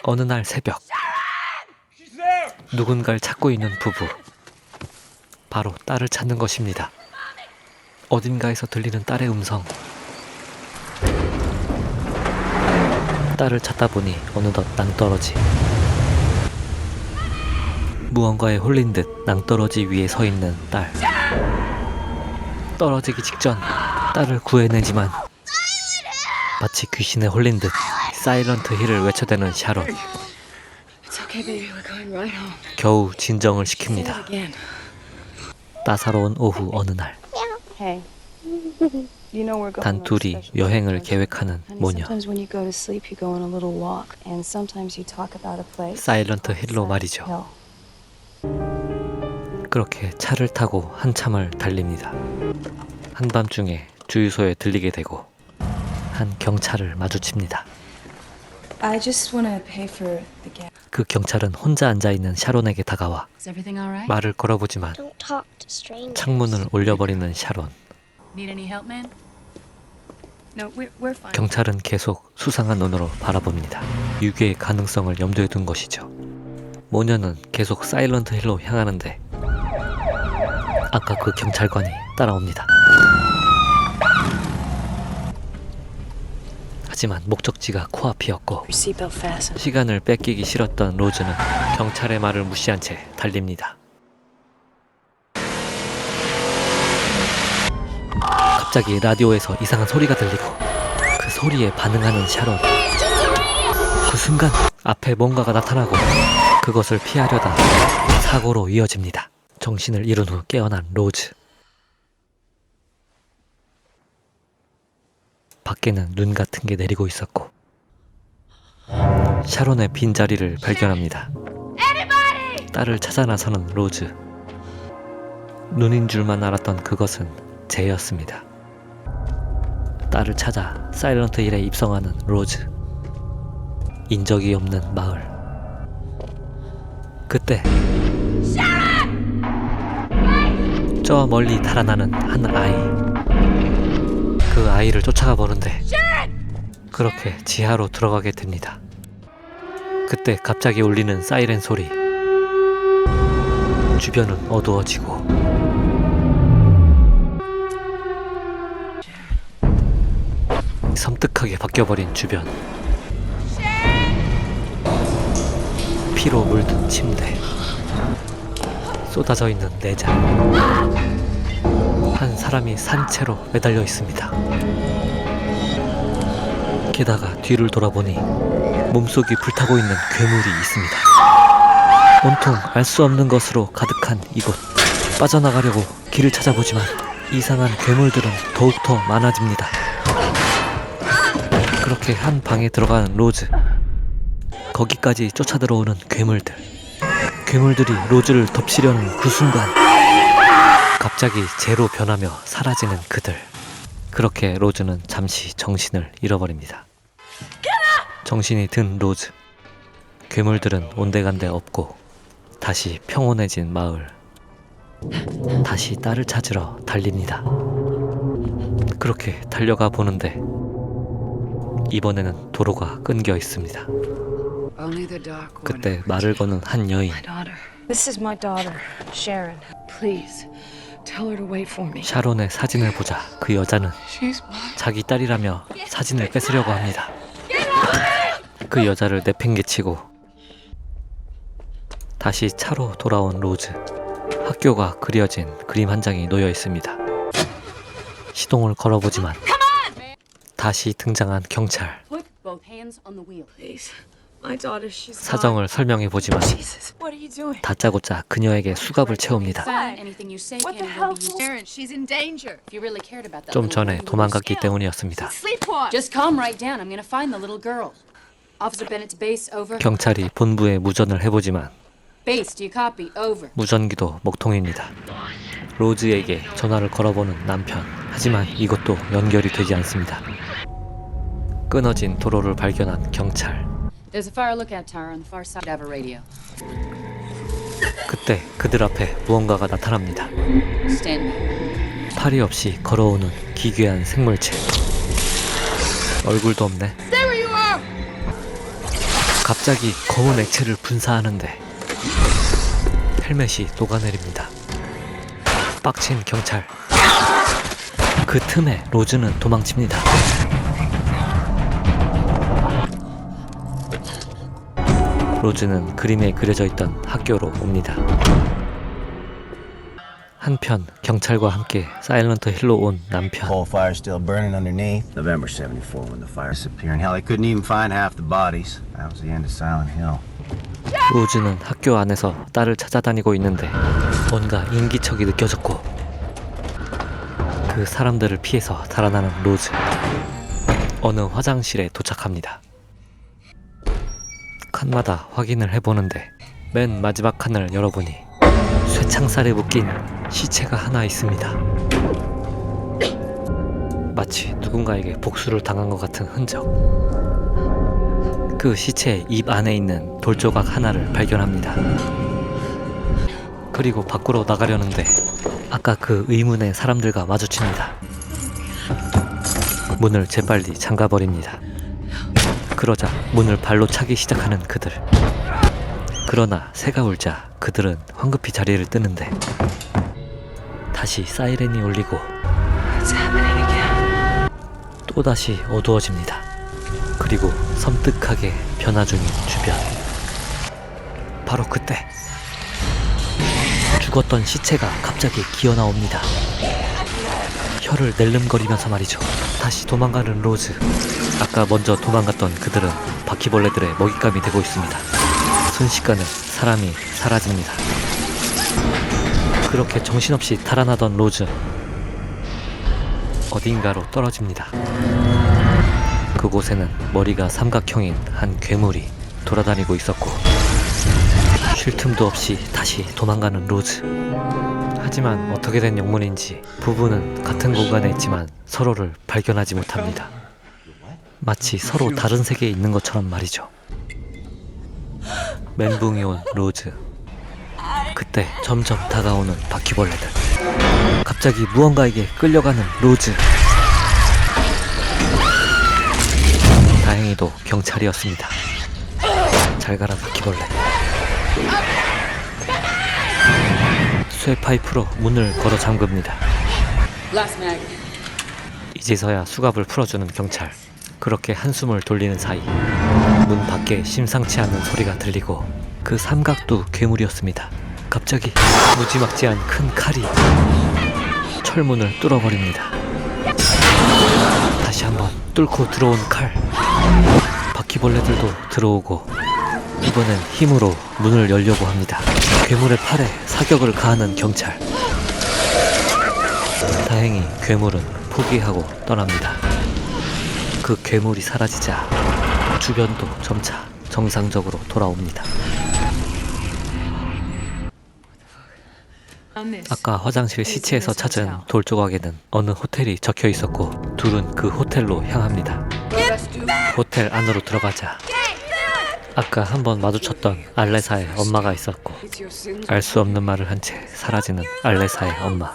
어느 날 새벽, 누군가를 찾고 있는 부부. 바로 딸을 찾는 것입니다. 어딘가에서 들리는 딸의 음성. 딸을 찾다 보니 어느덧 낭떠러지. 무언가에 홀린 듯 낭떠러지 위에 서 있는 딸. 떨어지기 직전 딸을 구해내지만 마치 귀신에 홀린 듯 사일런트 힐을 외쳐대는 샤론. 겨우 진정을 시킵니다. 따사로운 오후 어느 날, 단 둘이 여행을 계획하는 모녀. 사일런트 힐로 말이죠. 그렇게 차를 타고 한참을 달립니다. 한밤중에 주유소에 들리게 되고 한 경찰을 마주칩니다. 그 경찰은 혼자 앉아있는 샤론에게 다가와 말을 걸어보지만 창문을 올려버리는 샤론. 경찰은 계속 수상한 눈으로 바라봅니다. 유괴의 가능성을 염두에 둔 것이죠. 모녀는 계속 사일런트 힐로 향하는데 아까 그 경찰관이 따라옵니다. 하지만 목적지가 코앞이었고 시간을 뺏기기 싫었던 로즈는 경찰의 말을 무시한 채 달립니다. 갑자기 라디오에서 이상한 소리가 들리고 그 소리에 반응하는 샤론. 그 순간 앞에 뭔가가 나타나고 그것을 피하려다 사고로 이어집니다. 정신을 잃은 후 깨어난 로즈. 밖에는 눈 같은 게 내리고 있었고 샤론의 빈자리를 발견합니다. 딸을 찾아 나서는 로즈. 눈인 줄만 알았던 그것은 재였습니다. 딸을 찾아 사일런트 힐에 입성하는 로즈. 인적이 없는 마을. 그때 저 멀리 달아나는 한 아이. 그 아이를 쫓아가 보는데 그렇게 지하로 들어가게 됩니다. 그때 갑자기 울리는 사이렌 소리. 주변은 어두워지고 섬뜩하게 바뀌어버린 주변. 피로 물든 침대, 쏟아져 있는 내장. 한 사람이 산채로 매달려 있습니다. 게다가 뒤를 돌아보니 몸속이 불타고 있는 괴물이 있습니다. 온통 알 수 없는 것으로 가득한 이곳. 빠져나가려고 길을 찾아보지만 이상한 괴물들은 더욱더 많아집니다. 그렇게 한 방에 들어가는 로즈. 거기까지 쫓아들어오는 괴물들. 괴물들이 로즈를 덮치려는 그 순간 갑자기 재로 변하며 사라지는 그들. 그렇게 로즈는 잠시 정신을 잃어버립니다. 정신이 든 로즈. 괴물들은 온데간데 없고 다시 평온해진 마을. 다시 딸을 찾으러 달립니다. 그렇게 달려가 보는데 이번에는 도로가 끊겨 있습니다. 그때 말을 거는 한 여인. 샤론의 사진을 보자 그 여자는 자기 딸이라며 사진을 뺏으려고 합니다. 그 여자를 내팽개치고 다시 차로 돌아온 로즈. 학교가 그려진 그림 한 장이 놓여 있습니다. 시동을 걸어보지만 다시 등장한 경찰. 사정을 설명해보지만 다짜고짜 그녀에게 수갑을 채웁니다. 좀 전에 도망갔기 때문이었습니다. 경찰이 본부에 무전을 해보지만 무전기도 먹통입니다. 로즈에게 전화를 걸어보는 남편. 하지만 이것도 연결이 되지 않습니다. 끊어진 도로를 발견한 경찰. 그때 그들 앞에 무언가가 나타납니다. 팔이 없이 걸어오는 기괴한 생물체. 얼굴도 없네. 갑자기 검은 액체를 분사하는데 헬멧이 녹아내립니다. 빡친 경찰. 그 틈에 로즈는 도망칩니다. 로즈는 그림에 그려져 있던 학교로 옵니다. 한편 경찰과 함께 사일런트 힐로 온 남편. Coal fire still burning underneath. November 74 when the fire disappeared. Hell, they couldn't even find half the bodies. That was the end of Silent Hill. 로즈는 학교 안에서 딸을 찾아다니고 있는데 뭔가 인기척이 느껴졌고 그 사람들을 피해서 달아나는 로즈. 어느 화장실에 도착합니다. 칸마다 확인을 해보는데 맨 마지막 칸을 열어보니 쇠창살에 묶인 시체가 하나 있습니다. 마치 누군가에게 복수를 당한 것 같은 흔적. 그 시체의 입 안에 있는 돌조각 하나를 발견합니다. 그리고 밖으로 나가려는데 아까 그 의문의 사람들과 마주칩니다. 문을 재빨리 잠가버립니다. 그러자 문을 발로 차기 시작하는 그들. 그러나 새가 울자 그들은 황급히 자리를 뜨는데 다시 사이렌이 울리고 또다시 어두워집니다. 그리고 섬뜩하게 변화 중인 주변. 바로 그때 죽었던 시체가 갑자기 기어나옵니다. 혀를 낼름거리면서 말이죠. 다시 도망가는 로즈. 아까 먼저 도망갔던 그들은 바퀴벌레들의 먹잇감이 되고 있습니다. 순식간에 사람이 사라집니다. 그렇게 정신없이 달아나던 로즈. 어딘가로 떨어집니다. 그곳에는 머리가 삼각형인 한 괴물이 돌아다니고 있었고 쉴 틈도 없이 다시 도망가는 로즈. 하지만 어떻게 된 영문인지 부부는 같은 공간에 있지만 서로를 발견하지 못합니다. 마치 서로 다른 세계에 있는 것처럼 말이죠. 멘붕이 온 로즈. 그때 점점 다가오는 바퀴벌레들. 갑자기 무언가에게 끌려가는 로즈. 다행히도 경찰이었습니다. 잘 가라 바퀴벌레. 쇠 파이프로 문을 걸어 잠급니다. 이제서야 수갑을 풀어주는 경찰. 그렇게 한숨을 돌리는 사이 문 밖에 심상치 않은 소리가 들리고 그 삼각도 괴물이었습니다. 갑자기 무지막지한 큰 칼이 철문을 뚫어버립니다. 다시 한번 뚫고 들어온 칼. 바퀴벌레들도 들어오고 이번엔 힘으로 문을 열려고 합니다. 괴물의 팔에 사격을 가하는 경찰. 다행히 괴물은 포기하고 떠납니다. 그 괴물이 사라지자 주변도 점차 정상적으로 돌아옵니다. 아까 화장실 시체에서 찾은 돌조각에는 어느 호텔이 적혀 있었고 둘은 그 호텔로 향합니다. 호텔 안으로 들어가자 아까 한번 마주쳤던 알레사의 엄마가 있었고 알 수 없는 말을 한 채 사라지는 알레사의 엄마.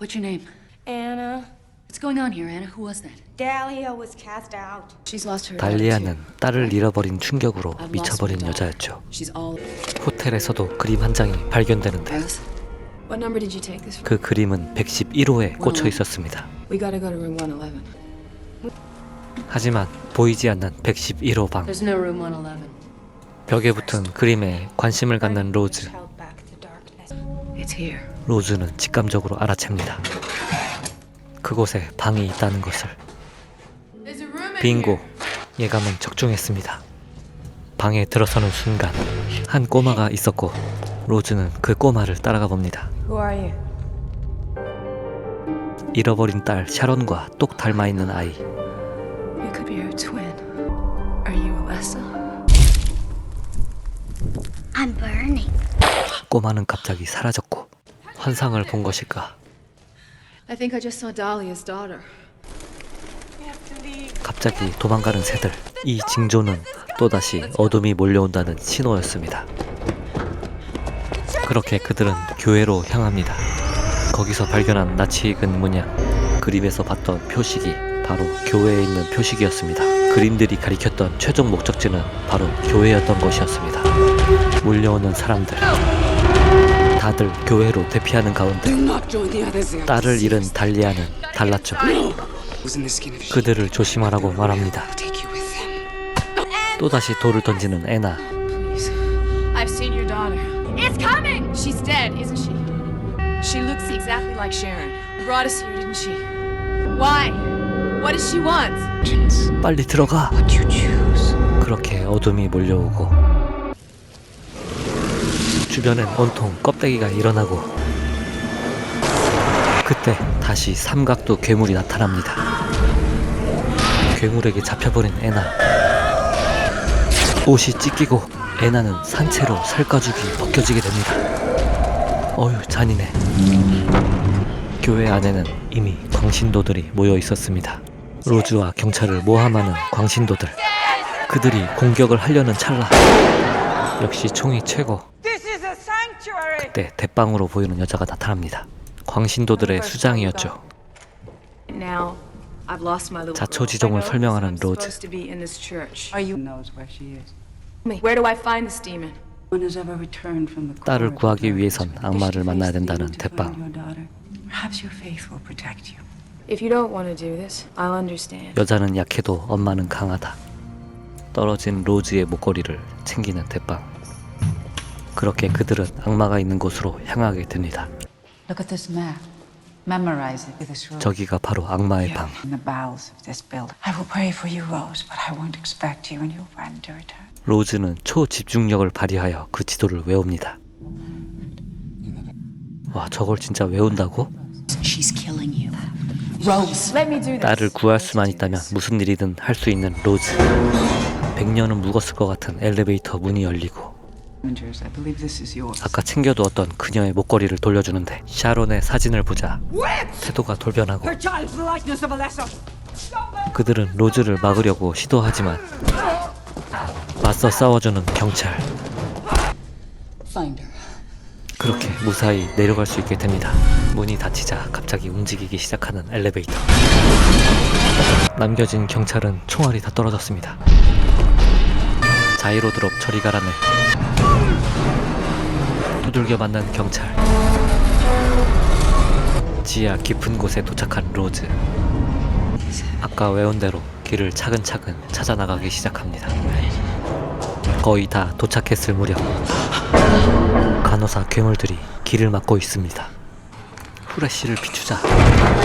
What's your name? Anna, What's going on here, Anna? Who was that? Dahlia was cast out. She's lost her daughter, 달리아는 too. 딸을 잃어버린 충격으로 I've lost 미쳐버린 my daughter. 여자였죠. She's all 호텔에서도 그림 한 장이 발견되는데 Rose? What number did you take this from? 그 그림은 111호에 꽂혀 있었습니다. We gotta go to room 111. 하지만 보이지 않는 111호 방. There's no room 111. 벽에 붙은 그림에 관심을 갖는 로즈. Held back to darkness. It's here. 로즈는 직감적으로 알아챕니다. 그곳에 방이 있다는 것을. There's a room in 빙고. here. 예감은 적중했습니다. 방에 들어서는 순간 한 꼬마가 있었고 로즈는 그 꼬마를 따라가 봅니다. Who are you? 잃어버린 딸 샤론과 똑 닮아 있는 아이. You could be her twin. Are you Alessa? I'm burning. 꼬마는 갑자기 사라졌고 환상을 본 것일까? I think I just saw Dahlia's daughter. 갑자기 도망가는 새들. 이 징조는 또다시 어둠이 몰려온다는 신호였습니다. 그렇게 그들은 교회로 향합니다. 거기서 발견한 낯이 익은 문양. 그림에서 봤던 표식이 바로 교회에 있는 표식이었습니다. 그림들이 가리켰던 최종 목적지는 바로 교회였던 것이었습니다. 몰려오는 사람들, 다들 교회로 대피하는 가운데 딸을 잃은 달리아는 달랐죠. 그들을 조심하라고 말합니다. 또다시 돌을 던지는 애나. Please. I've seen your daughter. It's coming! She's dead, isn't she? She looks exactly like Sharon. Brought us here, didn't she? Why? What does she want? 빨리 들어가. 그렇게 어둠이 몰려오고 주변엔 온통 껍데기가 일어나고 그때 다시 삼각도 괴물이 나타납니다. 괴물에게 잡혀버린 애나. 옷이 찢기고 애나는 산채로 살가죽이 벗겨지게 됩니다. 어휴 잔인해. 교회 안에는 이미 광신도들이 모여 있었습니다. 로즈와 경찰을 모함하는 광신도들. 그들이 공격을 하려는 찰나 역시 총이 최고. 그때 대빵으로 보이는 여자가 나타납니다. 광신도들의 수장이었죠. Now, I've lost my little 자초지종을 설명하는 로즈. supposed to be in this church. knows where she is. Where do I find this demon? One has ever returned from the 딸을 court 구하기 of 위해선 darkness. 악마를 Wish to 만나야 face the 된다는 demon to 대빵. find your daughter. Perhaps your faith will protect you. If you don't want to do this, I'll understand. 여자는 약해도 엄마는 강하다. 떨어진 로즈의 목걸이를 챙기는 대빵. 그렇게 그들은 악마가 있는 곳으로 향하게 됩니다. Look at this map. Memorize it with this rope. 저기가 바로 악마의 방. In the bowels of this building. I will pray for you, Rose, but I won't expect you and your friend to return. 로즈는 초집중력을 발휘하여 그 지도를 외웁니다. 와, 저걸 진짜 외운다고? She's killing you. Rose. Let me do this. 딸을 구할 수만 있다면 무슨 일이든 할 수 있는 로즈. 100년은 묵었을 것 같은 엘리베이터 문이 열리고 I believe this is yours. 아까 챙겨두었던 그녀의 목걸이를 돌려주는데 샤론의 사진을 보자 태도가 돌변하고 그들은 로즈를 막으려고 시도하지만 맞서 싸워주는 경찰. Find her. 그렇게 무사히 내려갈 수 있게 됩니다. 문이 닫히자 갑자기 움직이기 시작하는 엘리베이터. 남겨진 경찰은 총알이 다 떨어졌습니다. 자이로 드롭 저리 가라네. 두들겨 맞는 경찰. 지하 깊은 곳에 도착한 로즈. 아까 외운 대로 길을 차근차근 찾아나가기 시작합니다. 거의 다 도착했을 무렵 간호사 괴물들이 길을 막고 있습니다. 후레쉬를 비추자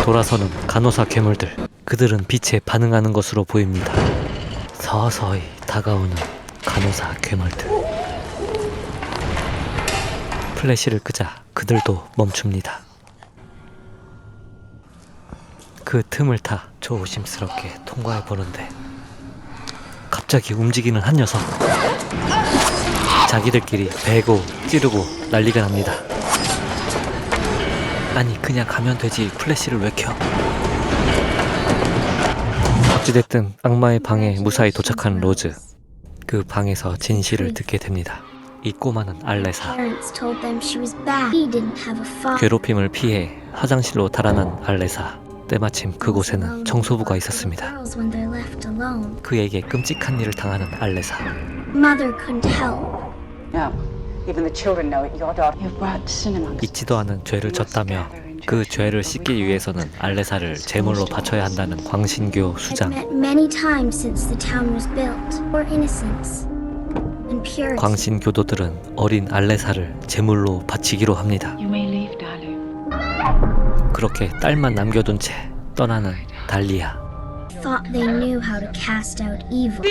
돌아서는 간호사 괴물들. 그들은 빛에 반응하는 것으로 보입니다. 서서히 다가오는 간호사 괴물들. 플래시를 끄자 그들도 멈춥니다. 그 틈을 타 조심스럽게 통과해 보는데 갑자기 움직이는 한 녀석. 자기들끼리 베고 찌르고 난리가 납니다. 아니 그냥 가면 되지 플래시를 왜 켜? 어찌됐든 악마의 방에 무사히 도착한 로즈. 그 방에서 진실을 듣게 됩니다. 이 꼬마는 알레사. Parents told them she was bad. He didn't have a father. 괴롭힘을 피해 화장실로 달아난 알레사. 때마침 그곳에는 청소부가 있었습니다. Girls when they're left alone. 그에게 끔찍한 일을 당하는 알레사. Mother couldn't help. No. Even the children know it. Your daughter. You've brought sin amongst 잊지도 않은 죄를 졌다며 그 죄를 씻기 위해서는 알레사를 제물로 바쳐야 한다는 광신교 I've 수장. met many times since the town was built. For innocence and purity. 광신교도들은 어린 알레사를 제물로 바치기로 합니다. You may leave, darling. 그렇게 딸만 남겨둔 채 떠나는 달리아. Thought they knew how to cast out evil.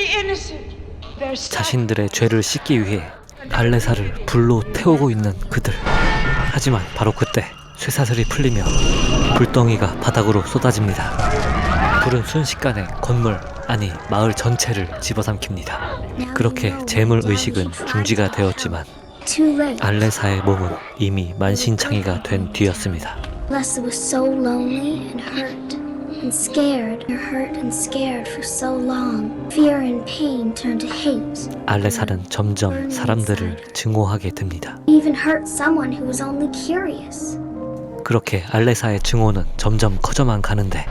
자신들의 죄를 씻기 위해 알레사를 불로 태우고 있는 그들. 하지만 바로 그때 쇠사슬이 풀리며 불덩이가 바닥으로 쏟아집니다. 불은 순식간에 건물, 아니 마을 전체를 집어삼킵니다. 그렇게 재물 의식은 중지가 되었지만 Too late. 알레사의 몸은 이미 만신창이가 된 뒤였습니다. Lessa was so lonely and hurt and scared. Hurt and scared for so long. Fear and pain turned to hate. 알레사는 점점 사람들을 증오하게 됩니다. Even hurt someone who was only curious. 그렇게 알레사의 증오는 점점 커져만 가는데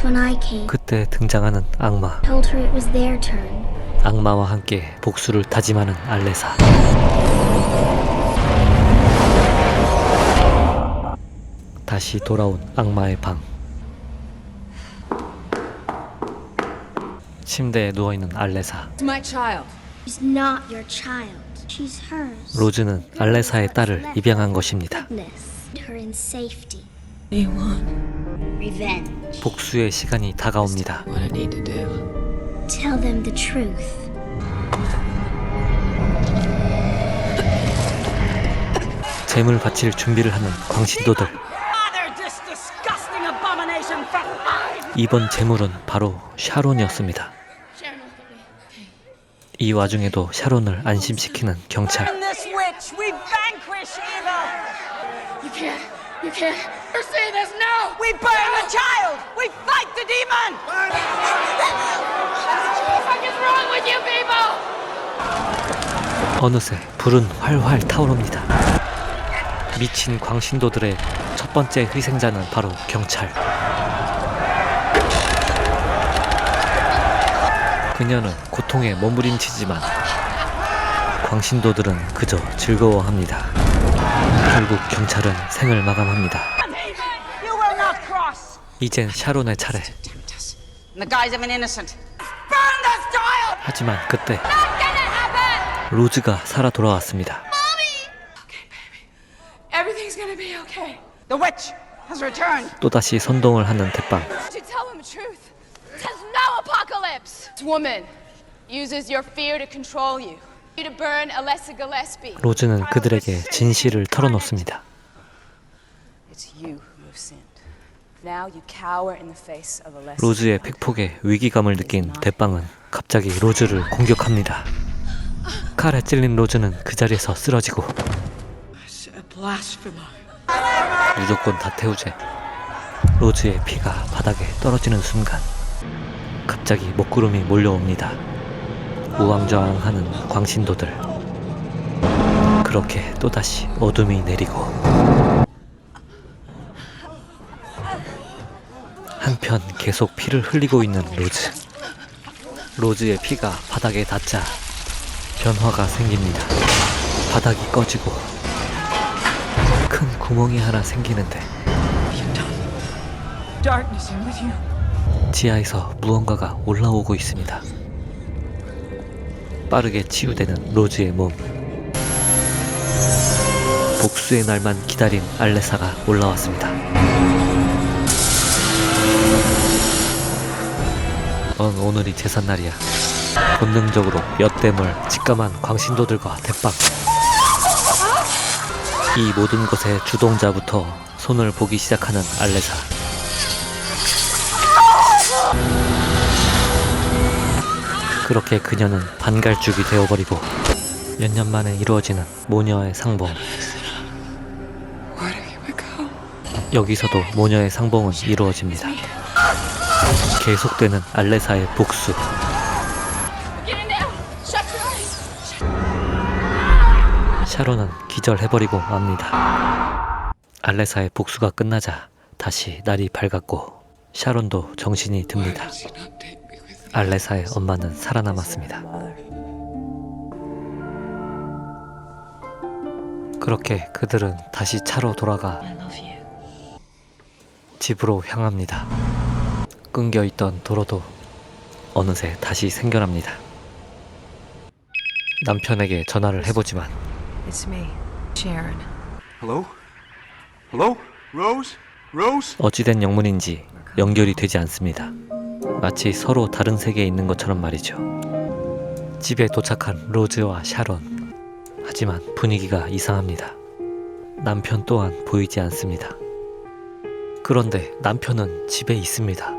When I came, 그때 등장하는 악마. told her it was their turn. 악마와 함께 복수를 다짐하는 알레사. 다시 돌아온 악마의 방. 침대에 누워있는 알레사. It's my child. She's not your child. She's hers. 로즈는 알레사의 딸을 입양한 것입니다. Goodness. Her in safety. What do you want? Revenge. 복수의 시간이 다가옵니다. What I need to do. Tell them the truth. 재물 바칠 준비를 하는 광신도들. 이번 재물은 바로 샤론이었습니다. 이 와중에도 샤론을 안심시키는 경찰. You can't say this, no! We burn the child! We fight the demon! What the fuck is wrong with you people? 어느새 불은 활활 타오릅니다. 미친 광신도들의 첫 번째 희생자는 바로 경찰. 그녀는 고통에 몸부림치지만 광신도들은 그저 즐거워합니다. 결국 경찰은 생을 마감합니다. You will not cross! 이젠 샤론의 차례. Tempt us. In the guise of an innocent. Burn this child! 하지만 그때 로즈가 살아 돌아왔습니다. Everything's gonna be okay. The witch has returned. 또다시 선동을 하는 대빵. To tell them the truth. There's no apocalypse. This woman uses your fear to control you. You to burn Alessa Gillespie. 로즈는 그들에게 진실을 털어놓습니다. It's you who have sinned. Now you cower in the face of Alessa. 로즈의 팩폭에 위기감을 느낀 대빵은 갑자기 로즈를 공격합니다. 칼에 찔린 로즈는 그 자리에서 쓰러지고 무조건 다 태우재. 로즈의 피가 바닥에 떨어지는 순간 갑자기 먹구름이 몰려옵니다. 우왕좌왕하는 광신도들. 그렇게 또다시 어둠이 내리고 한편 계속 피를 흘리고 있는 로즈. 로즈의 피가 바닥에 닿자 변화가 생깁니다. 바닥이 꺼지고 큰 구멍이 하나 생기는데 Darkness in with you. 지하에서 무언가가 올라오고 있습니다. 빠르게 치유되는 로즈의 몸. 복수의 날만 기다린 알레사가 올라왔습니다. 오늘이 제삿날이야. 본능적으로 몇 대물 직감한 광신도들과 대빵. 이 모든 것의 주동자부터 손을 보기 시작하는 알레사. 그렇게 그녀는 반갈죽이 되어버리고 몇 년 만에 이루어지는 모녀의 상봉. Where do we go? 여기서도 모녀의 상봉은 이루어집니다. 계속되는 알레사의 복수. Get in there. Shut your eyes. 샤론은 기절해버리고 맙니다. 알레사의 복수가 끝나자 다시 날이 밝았고 샤론도 정신이 듭니다. Does he not take me with him? 알레사의 엄마는 살아남았습니다. 그렇게 그들은 다시 차로 돌아가 I love you. 집으로 향합니다. 끊겨있던 도로도 어느새 다시 생겨납니다. 남편에게 전화를 해보지만 It's me, Sharon. Hello? Hello? Rose? Rose? 어찌된 영문인지 연결이 되지 않습니다. 마치 서로 다른 세계에 있는 것처럼 말이죠. 집에 도착한 로즈와 샤론. 하지만 분위기가 이상합니다. 남편 또한 보이지 않습니다. 그런데 남편은 집에 있습니다.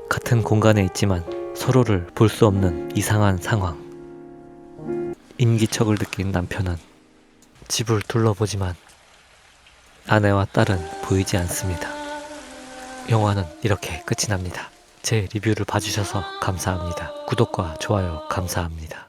같은 공간에 있지만 서로를 볼 수 없는 이상한 상황. 인기척을 느낀 남편은 집을 둘러보지만 아내와 딸은 보이지 않습니다. 영화는 이렇게 끝이 납니다. 제 리뷰를 봐주셔서 감사합니다. 구독과 좋아요 감사합니다.